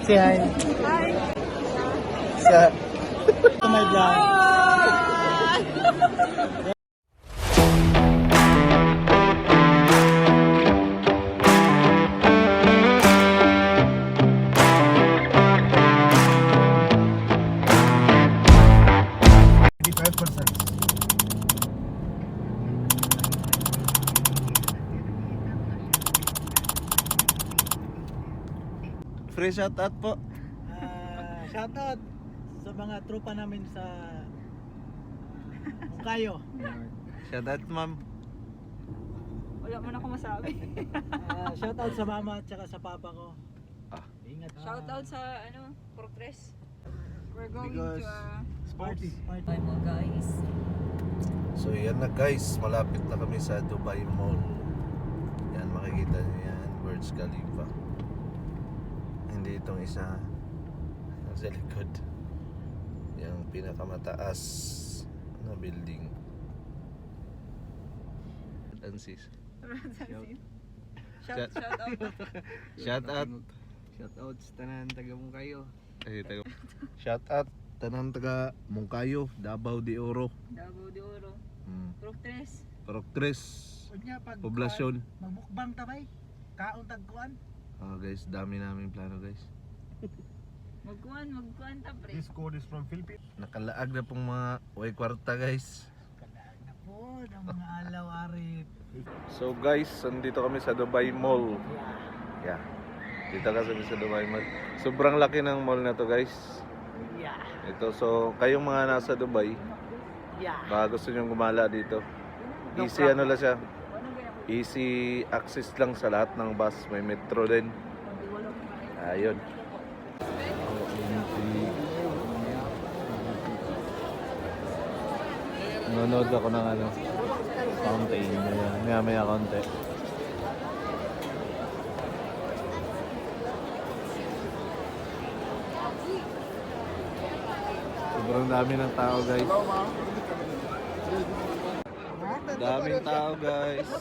Say hi. Hi. Sa to my vlog. Free shoutout po. Shoutout sa mga tropa namin sa Mungkayo. Shoutout ma'am. Wala man ako masabi. Shoutout sa mama at saka sa papa ko. Ingat. Shoutout sa Progress. We're going Because to Party. Bye mo guys. So yan na guys, malapit na kami sa Dubai Mall. Yan, makikita niyo yan, Burj Khalifa. Hindi itong isa sa likod. Yung pinakamataas na building. Ansis. Shout out. Shoutout. Shoutout sa tanan taga Mungkayo. Shout out tanan taga Mungkayo, Davao de Oro. Davao de Oro. Progress. Progress. Unya pag Poblasyon. magbukbang tabay. Kaon tagkuan. Guys, dami namin plano guys. Magkuhan ta pre. This code is from Philippines. Nakalaag na pong mga way kwarta guys. Kadaag na po ng mga alaw arit. So guys, nandito kami sa Dubai Mall. Yeah. Dito kami sa Dubai Mall. Sobrang laki ng mall na to guys. Yeah. Ito, so kayong mga nasa Dubai, Yeah. baka gusto nyo gumala dito. Easy ano lang siya. Easy access lang sa lahat ng bus. May metro din. Ayun. Nanonood ako ng fountain. Maya konti. Sobrang dami ng tao guys. Daming tao guys.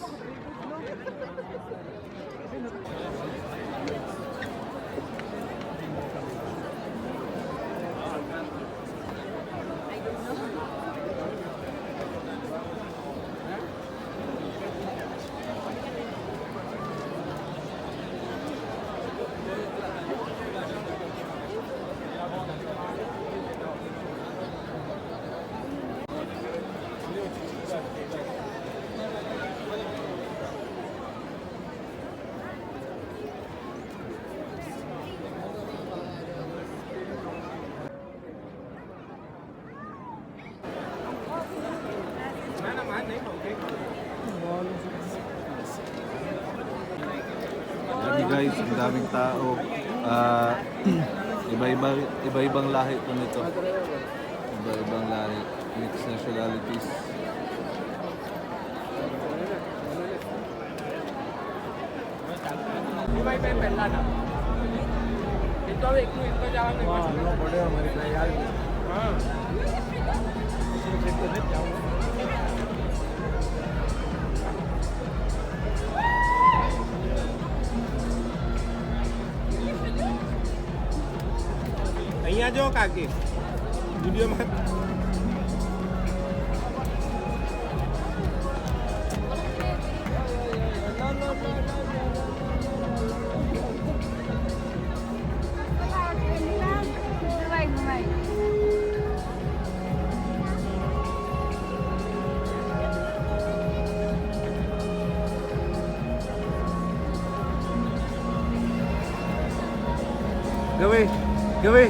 Dami guys, ang daming tao. Iba-ibang lahi po nito. Iba-ibang lahi, mixed nationalities. અહીંયા જો કાકી વિડીયોમાં Gawi!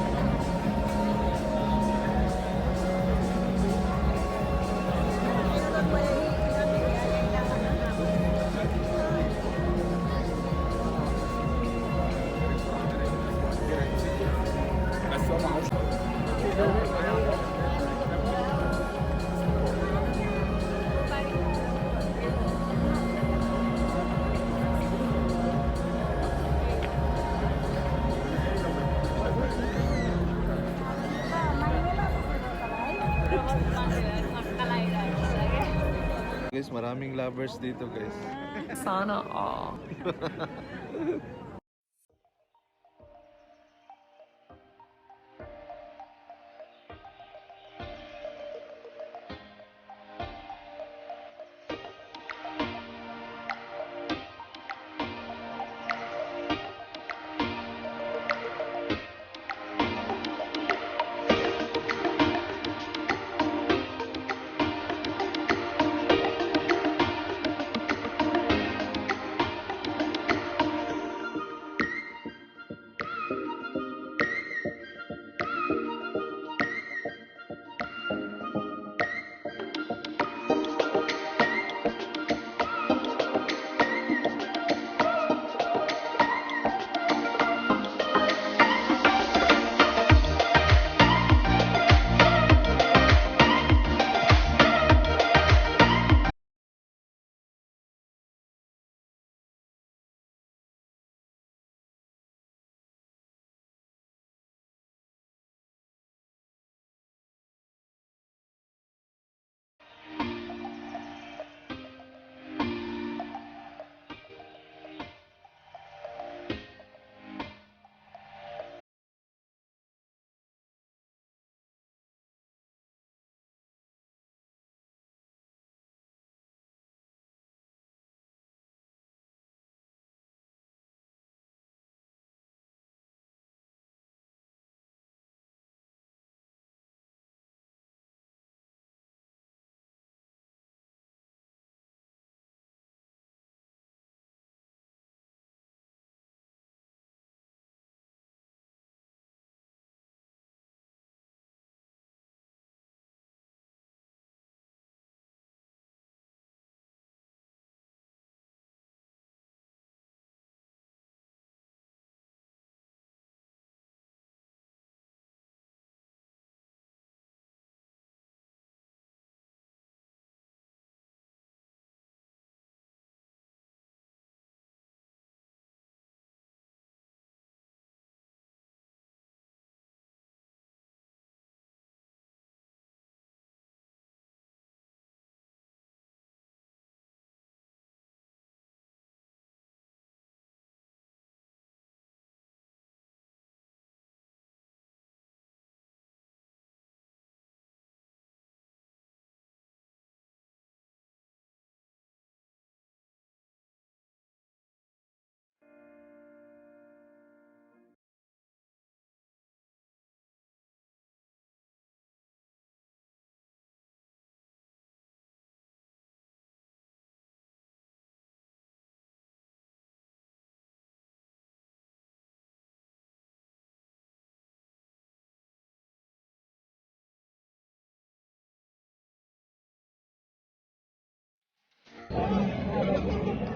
Guys, maraming lovers dito guys. Sana all.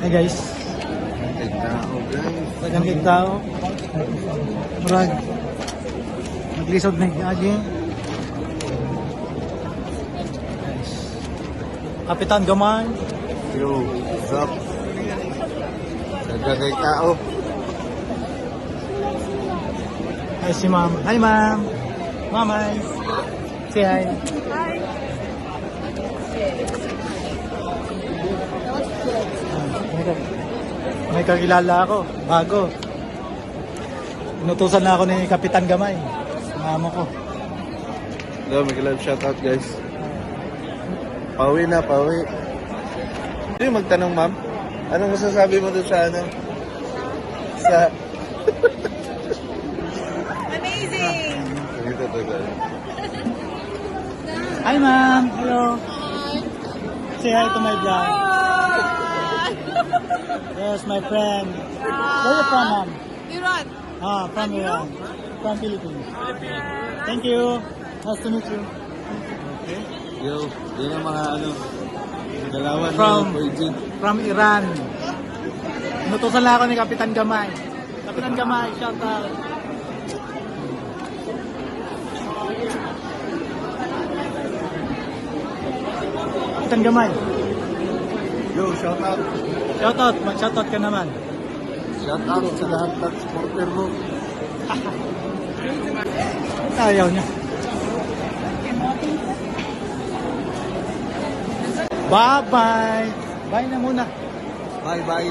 Hey guys, dagang tao. Murag naglisod na agi. Guys. Kapitan Gamay. Yo, what's up? Nagkakay tao. Ay si ma'am. Hi ma'am. Mamay. Say hi. May kakilala ako, bago. Inutusan na ako ni Kapitan Gamay. Ang amo ko. Hello, mag-live shoutout guys. Pauwi na, pauwi. Hindi magtanong ma'am, anong masasabi mo doon sa ano? Sa... Amazing! Dito to guys. Hi ma'am. Hello. Say hi to my vlog. Yes, my friend. Where you from, ma'am? Iran! From Iran. From Philippines. Thank you. Nice to meet you. Okay. Yo, yun ang mga ano, galawan From Iran. Inutusan lang ako ni Kapitan Gamay. Kapitan Gamay, shout out. Kapitan Gamay. Yo, shoutout. Shout out, mag-shout out ka naman. Shoutout sa lahat ng supporter mo. Ayaw niya. Bye-bye. Bye na muna. Bye bye.